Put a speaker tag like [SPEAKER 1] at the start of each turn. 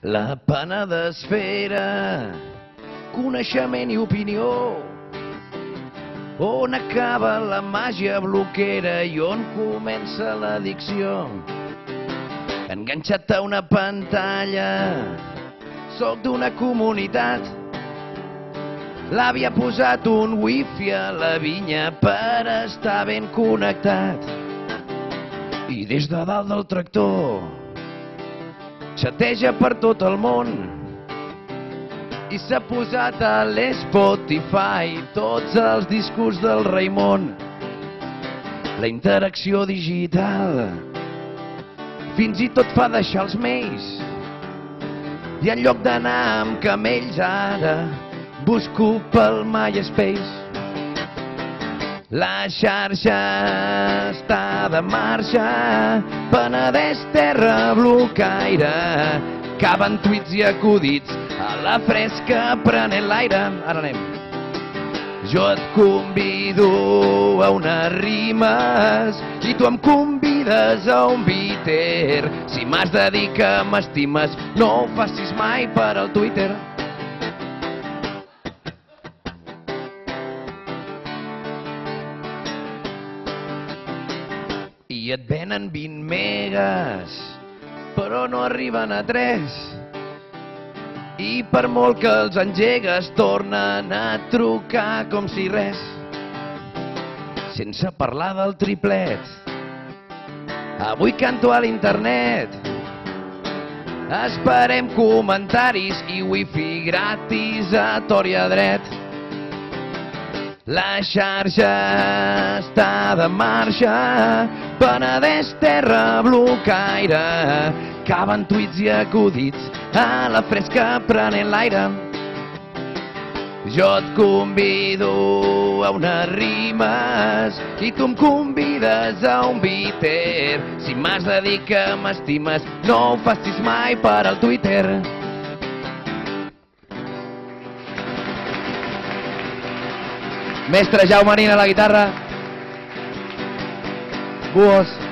[SPEAKER 1] La pana d'esfera, coneixement i opinió. On acaba la màgia bloquera i on comença l'addicció? Enganxat a una pantalla, soc d'una comunitat. L'àvia ha posat un wifi a la vinya per estar ben connectat. I des de dalt del tractor xateja per tot el món i s'ha posat a l'Spotify tots els discos del Raimon. La interacció digital fins i tot fa deixar els mails i en lloc d'anar amb camells ara busco pel MySpace. La xarxa està de marxa, Penedès, terra blocaire, caben tuits i acudits a la fresca prenent l'aire. Ara anem. Jo et convido a unes rimes i tu em convides a un bitter. Si m'has de dir que m'estimes, no ho facis mai per al Twitter. I et venen 20 megas, però no arriben a 3. I per molt que els engegues tornen a trucar com si res. Sense parlar del triplet, avui canto a l'internet. Esperem comentaris i wifi gratis a tort i a dret. La xarxa està de marxa, Penedès, terra blocaire, caben tuits i acudits a la fresca prenent l'aire. Jo et convido a unes rimes i tu em convides a un bitter. Si m'has de dir que m'estimes, no ho facis mai per al Twitter. Mestre Jaume Marín a la guitarra. Buos.